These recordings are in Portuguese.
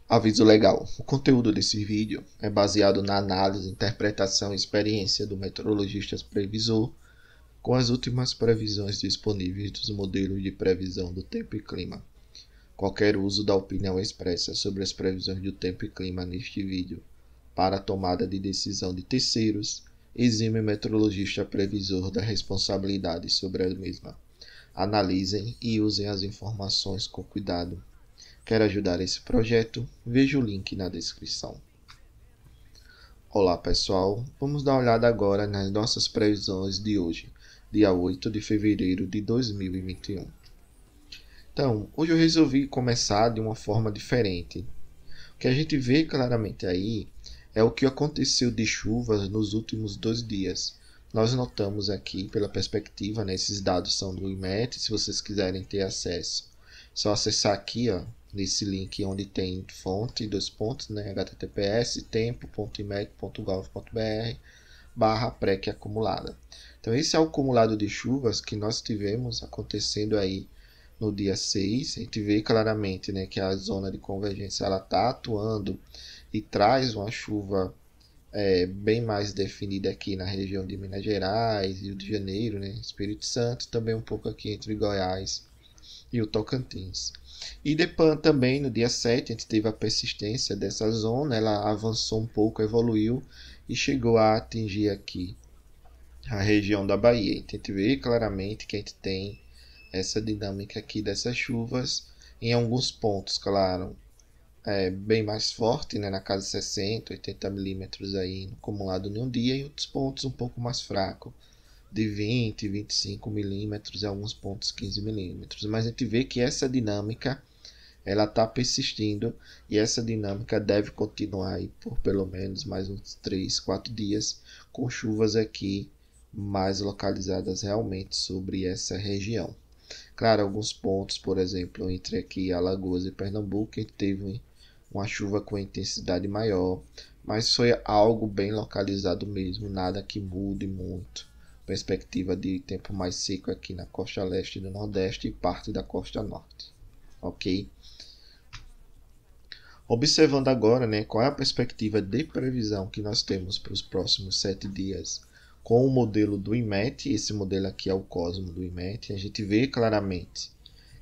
Aviso legal: o conteúdo desse vídeo é baseado na análise, interpretação e experiência do meteorologista previsor com as últimas previsões disponíveis dos modelos de previsão do tempo e clima. Qualquer uso da opinião expressa sobre as previsões do tempo e clima neste vídeo para a tomada de decisão de terceiros exime o meteorologista previsor da responsabilidade sobre a mesma. Analisem e usem as informações com cuidado. Quer ajudar esse projeto? Veja o link na descrição. Olá pessoal, vamos dar uma olhada agora nas nossas previsões de hoje, dia 8 de fevereiro de 2021. Então, hoje eu resolvi começar de uma forma diferente. O que a gente vê claramente aí é o que aconteceu de chuvas nos últimos 2 dias. Nós notamos aqui pela perspectiva, né, esses dados são do IMET, se vocês quiserem ter acesso. Só acessar aqui, ó, nesse link onde tem fonte, né, https tempo.imet.gov.br/PREC acumulada. Então esse é o acumulado de chuvas que nós tivemos acontecendo aí no dia 6. A gente vê claramente, né, que a zona de convergência está atuando e traz uma chuva bem mais definida aqui na região de Minas Gerais, Rio de Janeiro, né, Espírito Santo, também um pouco aqui entre Goiás e o Tocantins. E depois também no dia 7 a gente teve a persistência dessa zona, ela avançou um pouco, evoluiu e chegou a atingir aqui a região da Bahia. A gente vê claramente que a gente tem essa dinâmica aqui dessas chuvas em alguns pontos, claro, bem mais forte, né, na casa de 60, 80 milímetros aí acumulado em um dia, e outros pontos um pouco mais fraco, de 20, 25 milímetros, e alguns pontos 15 milímetros. Mas a gente vê que essa dinâmica ela está persistindo e essa dinâmica deve continuar aí por pelo menos mais uns 3, 4 dias, com chuvas aqui mais localizadas realmente sobre essa região. Claro, alguns pontos, por exemplo, entre aqui Alagoas e Pernambuco, a gente teve uma chuva com intensidade maior, mas foi algo bem localizado mesmo, nada que mude muito. Perspectiva de tempo mais seco aqui na costa leste do Nordeste e parte da costa norte. Ok? Observando agora, né, qual é a perspectiva de previsão que nós temos para os próximos 7 dias com o modelo do IMET, esse modelo aqui é o Cosmo do IMET, a gente vê claramente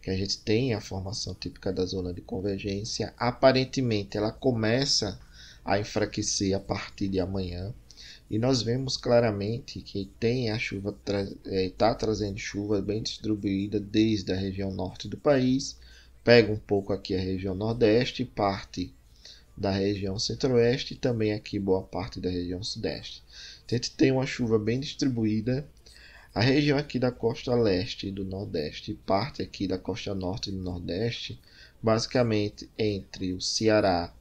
que a gente tem a formação típica da zona de convergência. Aparentemente ela começa a enfraquecer a partir de amanhã, e nós vemos claramente que tem a chuva está trazendo chuva bem distribuída desde a região norte do país, pega um pouco aqui a região nordeste, parte da região centro-oeste e também aqui boa parte da região sudeste. Então, a gente tem uma chuva bem distribuída. A região aqui da costa leste e do nordeste e parte aqui da costa norte e do nordeste, basicamente entre o Ceará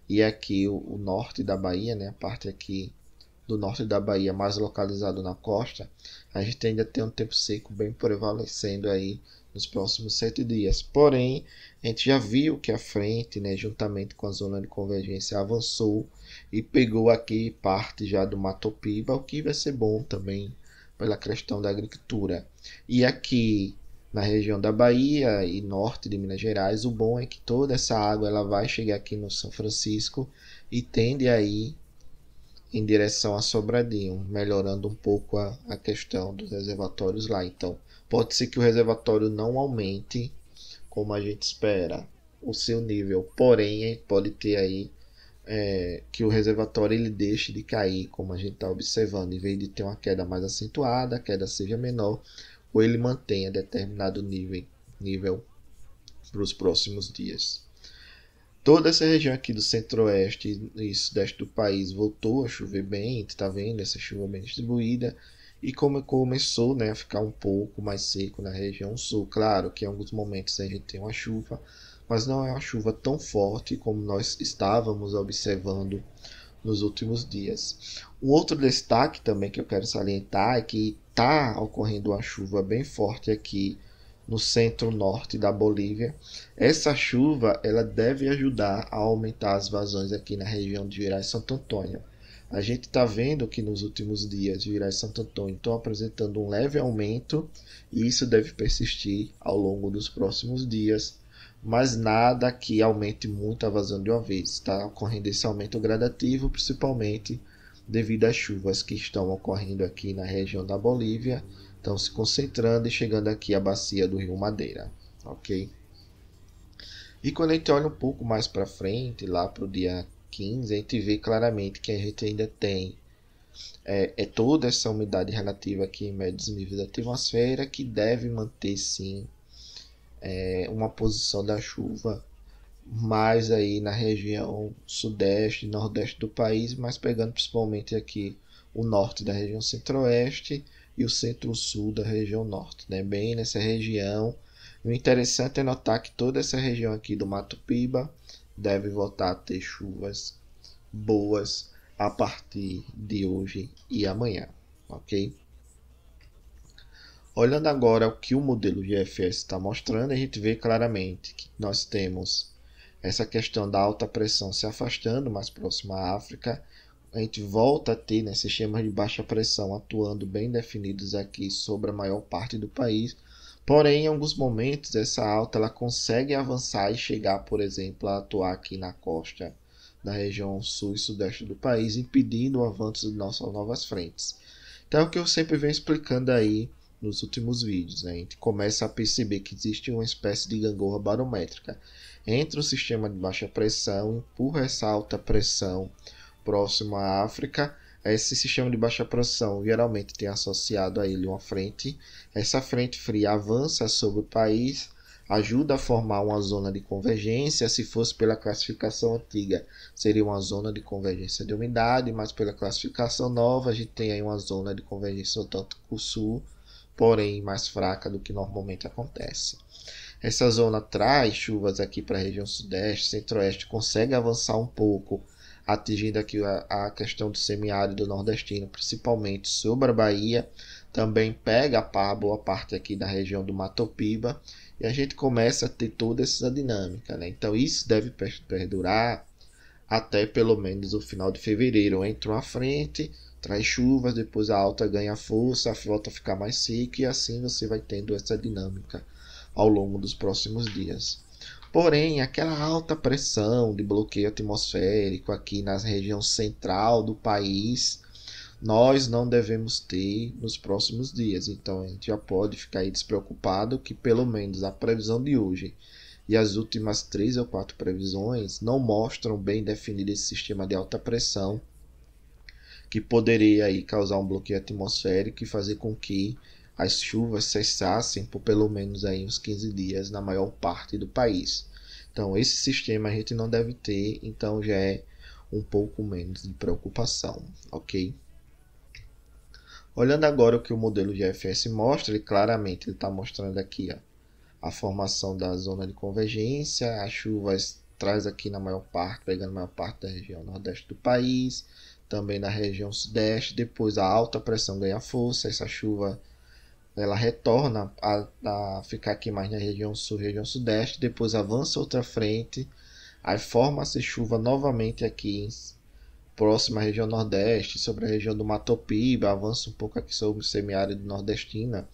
e aqui o norte da Bahia, né, a parte aqui do norte da Bahia mais localizado na costa, a gente ainda tem um tempo seco bem prevalecendo aí nos próximos 7 dias. Porém, a gente já viu que a frente, né, juntamente com a zona de convergência, avançou e pegou aqui parte já do Mato Piba, o que vai ser bom também pela questão da agricultura. E aqui na região da Bahia e norte de Minas Gerais, o bom é que toda essa água ela vai chegar aqui no São Francisco e tende aí em direção a Sobradinho, melhorando um pouco a questão dos reservatórios lá. Então, pode ser que o reservatório não aumente como a gente espera o seu nível, porém pode ter aí que o reservatório ele deixe de cair, como a gente está observando, em vez de ter uma queda mais acentuada, a queda seja menor, ou ele mantenha determinado nível para os próximos dias. Toda essa região aqui do centro-oeste e sudeste do país voltou a chover bem, a gente está vendo essa chuva bem distribuída, e como começou, né, a ficar um pouco mais seco na região sul. Claro que em alguns momentos a gente tem uma chuva, mas não é uma chuva tão forte como nós estávamos observando nos últimos dias. Um outro destaque também que eu quero salientar é que está ocorrendo uma chuva bem forte aqui no centro-norte da Bolívia. Essa chuva ela deve ajudar a aumentar as vazões aqui na região de Gerais Santo Antônio. A gente está vendo que nos últimos dias Gerais Santo Antônio estão apresentando um leve aumento, e isso deve persistir ao longo dos próximos dias, mas nada que aumente muito a vazão de uma vez. Está ocorrendo esse aumento gradativo, principalmente devido às chuvas que estão ocorrendo aqui na região da Bolívia, estão se concentrando e chegando aqui à bacia do Rio Madeira, ok? E quando a gente olha um pouco mais para frente, lá para o dia 15, a gente vê claramente que a gente ainda tem toda essa umidade relativa aqui em médios níveis da atmosfera que deve manter sim uma posição da chuva mais aí na região sudeste e nordeste do país, mas pegando principalmente aqui o norte da região centro-oeste e o centro-sul da região norte, né? Bem nessa região. O interessante é notar que toda essa região aqui do Mato Piba deve voltar a ter chuvas boas a partir de hoje e amanhã, ok? Olhando agora o que o modelo GFS está mostrando, a gente vê claramente que nós temos essa questão da alta pressão se afastando mais próximo à África. A gente volta a ter sistemas de baixa pressão atuando bem definidos aqui sobre a maior parte do país. Porém, em alguns momentos, essa alta ela consegue avançar e chegar, por exemplo, a atuar aqui na costa da região sul e sudeste do país, impedindo o avanço de nossas novas frentes. Então, é o que eu sempre venho explicando aí nos últimos vídeos, né? A gente começa a perceber que existe uma espécie de gangorra barométrica entre o sistema de baixa pressão, empurra essa alta pressão próximo à África. Esse sistema de baixa pressão geralmente tem associado a ele uma frente. Essa frente fria avança sobre o país, ajuda a formar uma zona de convergência. Se fosse pela classificação antiga, seria uma zona de convergência de umidade, mas pela classificação nova, a gente tem aí uma zona de convergência tanto com o sul, porém mais fraca do que normalmente acontece. Essa zona traz chuvas aqui para a região sudeste, centro-oeste, consegue avançar um pouco, atingindo aqui a questão do semiárido nordestino, principalmente sobre a Bahia. Também pega boa parte aqui da região do Mato Piba, e a gente começa a ter toda essa dinâmica, né? Então isso deve perdurar até pelo menos o final de fevereiro. Entra uma frente, traz chuvas, depois a alta ganha força, volta a ficar mais seca, e assim você vai tendo essa dinâmica ao longo dos próximos dias. Porém, aquela alta pressão de bloqueio atmosférico aqui na região central do país, nós não devemos ter nos próximos dias. Então a gente já pode ficar aí despreocupado que pelo menos a previsão de hoje e as últimas 3 ou 4 previsões não mostram bem definido esse sistema de alta pressão que poderia aí causar um bloqueio atmosférico e fazer com que as chuvas cessassem por pelo menos aí uns 15 dias na maior parte do país. Então esse sistema a gente não deve ter, então já é um pouco menos de preocupação, ok? Olhando agora o que o modelo GFS mostra, ele claramente está mostrando aqui a formação da zona de convergência, as chuvas traz aqui na maior parte, pegando a maior parte da região nordeste do país, também na região sudeste, depois a alta pressão ganha força, essa chuva ela retorna a ficar aqui mais na região sul, região sudeste, depois avança outra frente, aí forma-se chuva novamente aqui próxima à região nordeste, sobre a região do Mato Piba, avança um pouco aqui sobre o semiárido nordestina,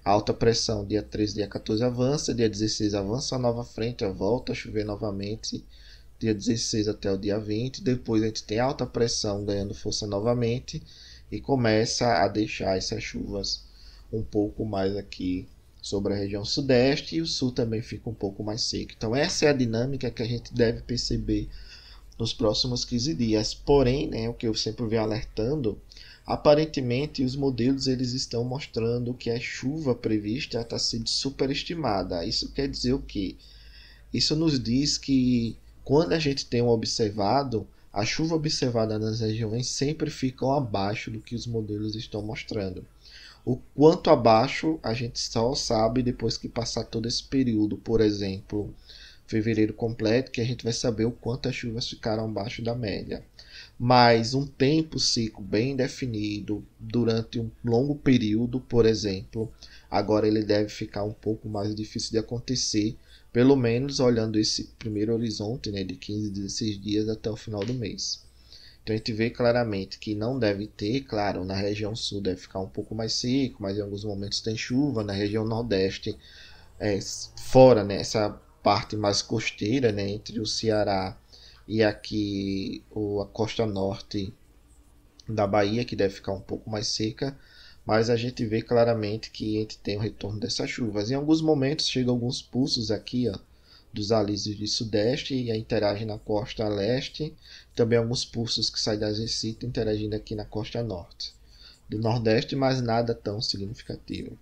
alta pressão, dia 13, dia 14 avança, dia 16 avança a nova frente, volta a chover novamente, dia 16 até o dia 20, depois a gente tem alta pressão ganhando força novamente e começa a deixar essas chuvas um pouco mais aqui sobre a região sudeste, e o sul também fica um pouco mais seco. Então essa é a dinâmica que a gente deve perceber nos próximos 15 dias. Porém, o que eu sempre venho alertando, aparentemente os modelos eles estão mostrando que a chuva prevista está sendo superestimada. Isso quer dizer o quê? Isso nos diz que quando a gente tem observado, a chuva observada nas regiões sempre ficam abaixo do que os modelos estão mostrando. O quanto abaixo a gente só sabe depois que passar todo esse período, por exemplo, fevereiro completo, que a gente vai saber o quanto as chuvas ficaram abaixo da média. Mas um tempo seco bem definido durante um longo período, por exemplo, agora ele deve ficar um pouco mais difícil de acontecer, pelo menos olhando esse primeiro horizonte, de 15, 16 dias até o final do mês. Então a gente vê claramente que não deve ter, claro, na região sul deve ficar um pouco mais seco, mas em alguns momentos tem chuva, na região nordeste, fora essa parte mais costeira, né, entre o Ceará e aqui a costa norte da Bahia, que deve ficar um pouco mais seca, mas a gente vê claramente que a gente tem o retorno dessas chuvas. Em alguns momentos chegam alguns pulsos aqui, ó, dos alísios de sudeste e interagem na costa leste, também alguns pulsos que saem das Recife interagindo aqui na costa norte do nordeste, mas nada tão significativo.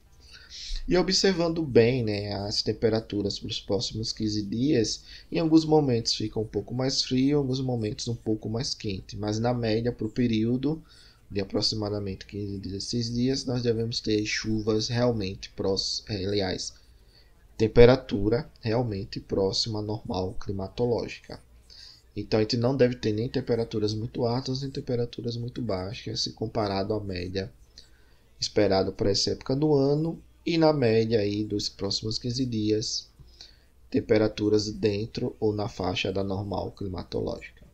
E observando bem, né, as temperaturas para os próximos 15 dias, em alguns momentos fica um pouco mais frio, em alguns momentos um pouco mais quente, mas na média para o período de aproximadamente 15 a 16 dias, nós devemos ter chuvas realmente próximas, aliás, temperatura realmente próxima à normal climatológica. Então a gente não deve ter nem temperaturas muito altas nem temperaturas muito baixas se comparado à média esperada para essa época do ano e na média aí dos próximos 15 dias, temperaturas dentro ou na faixa da normal climatológica.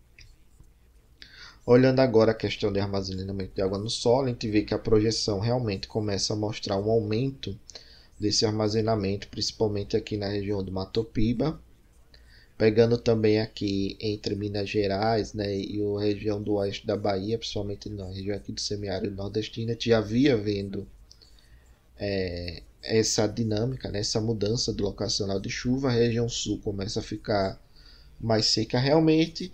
Olhando agora a questão de armazenamento de água no solo, a gente vê que a projeção realmente começa a mostrar um aumento desse armazenamento, principalmente aqui na região do Mato Piba, pegando também aqui entre Minas Gerais, né, e a região do oeste da Bahia, principalmente na região aqui do semiárido nordestino, a gente já havia vendo essa dinâmica, né, essa mudança do locacional de chuva. A região sul começa a ficar mais seca realmente,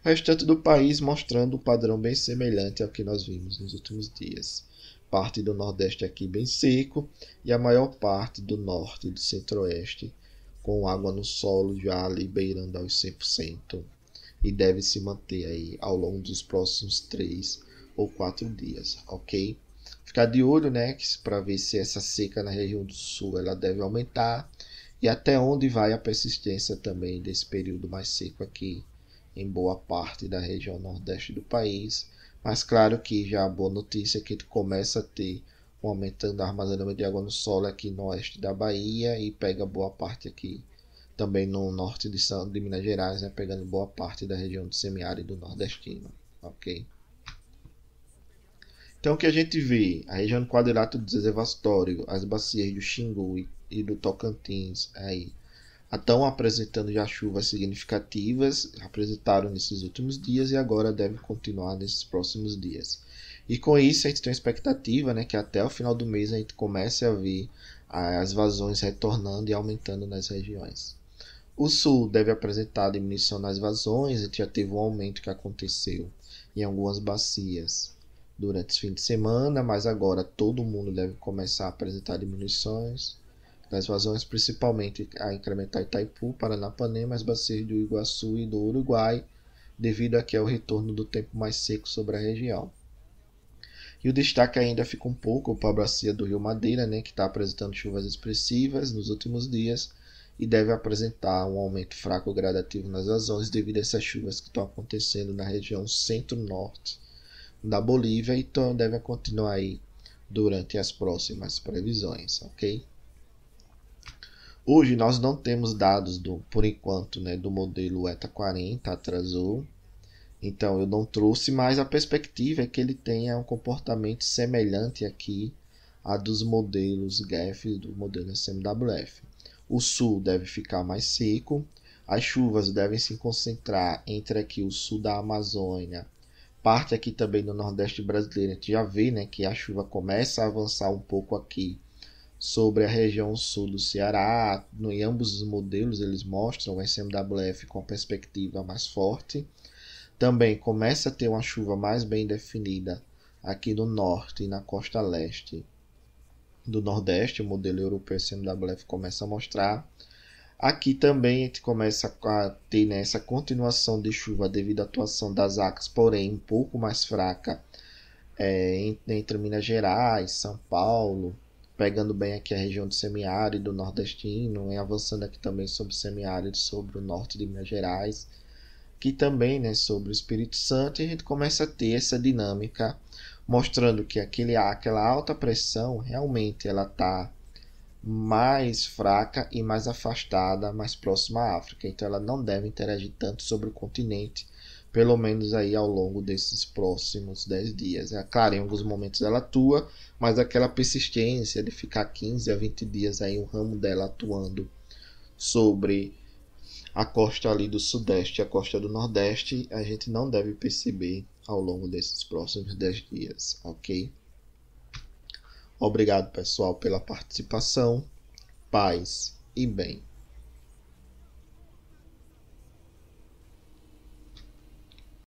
o restante do país mostrando um padrão bem semelhante ao que nós vimos nos últimos dias. Parte do nordeste aqui bem seco e a maior parte do norte e do centro-oeste com água no solo já ali beirando aos 100% e deve se manter aí ao longo dos próximos 3 ou 4 dias, ok? Ficar de olho, né, para ver se essa seca na região do sul ela deve aumentar e até onde vai a persistência também desse período mais seco aqui em boa parte da região nordeste do país. Mas claro que já a boa notícia é que ele começa a ter um aumentando o armazenamento de água no solo aqui no oeste da Bahia e pega boa parte aqui também no norte de Minas Gerais, né, pegando boa parte da região do semiárido nordestino, ok? Então o que a gente vê, a região do quadrilátero deservatório, as bacias do Xingu e do Tocantins aí estão apresentando já chuvas significativas, apresentaram nesses últimos dias e agora devem continuar nesses próximos dias. E com isso a gente tem uma expectativa, né, que até o final do mês a gente comece a ver as vazões retornando e aumentando nas regiões. O sul deve apresentar diminuição nas vazões, a gente já teve um aumento que aconteceu em algumas bacias durante esse fim de semana, mas agora todo mundo deve começar a apresentar diminuições das vazões, principalmente a incrementar Itaipu, Paranapanema, as bacias do Iguaçu e do Uruguai, devido aqui ao retorno do tempo mais seco sobre a região. E o destaque ainda fica um pouco para a bacia do Rio Madeira, né, que está apresentando chuvas expressivas nos últimos dias e deve apresentar um aumento fraco gradativo nas vazões devido a essas chuvas que estão acontecendo na região centro-norte da Bolívia e então deve continuar aí durante as próximas previsões, ok? Hoje nós não temos dados por enquanto, né, do modelo ETA 40, atrasou. Então eu não trouxe, mas a perspectiva é que ele tenha um comportamento semelhante aqui a dos modelos GEF do modelo SMWF. O sul deve ficar mais seco, as chuvas devem se concentrar entre aqui o sul da Amazônia, parte aqui também do Nordeste brasileiro. A gente já vê, né, que a chuva começa a avançar um pouco aqui sobre a região sul do Ceará. Em ambos os modelos eles mostram o SMWF com a perspectiva mais forte. Também começa a ter uma chuva mais bem definida aqui no norte e na costa leste do Nordeste. O modelo europeu SMWF começa a mostrar. Aqui também a gente começa a ter, né, essa continuação de chuva devido à atuação das ACAS, porém um pouco mais fraca entre Minas Gerais, São Paulo, pegando bem aqui a região do semiárido nordestino e avançando aqui também sobre o semiárido, sobre o norte de Minas Gerais, que também, né, sobre o Espírito Santo, e a gente começa a ter essa dinâmica mostrando que aquela alta pressão realmente ela está mais fraca e mais afastada, mais próxima à África. Então ela não deve interagir tanto sobre o continente, pelo menos aí ao longo desses próximos 10 dias. É claro, em alguns momentos ela atua, mas aquela persistência de ficar 15 a 20 dias aí o ramo dela atuando sobre A costa ali do sudeste e a costa do nordeste a gente não deve perceber ao longo desses próximos 10 dias, ok? Obrigado, pessoal, pela participação. Paz e bem.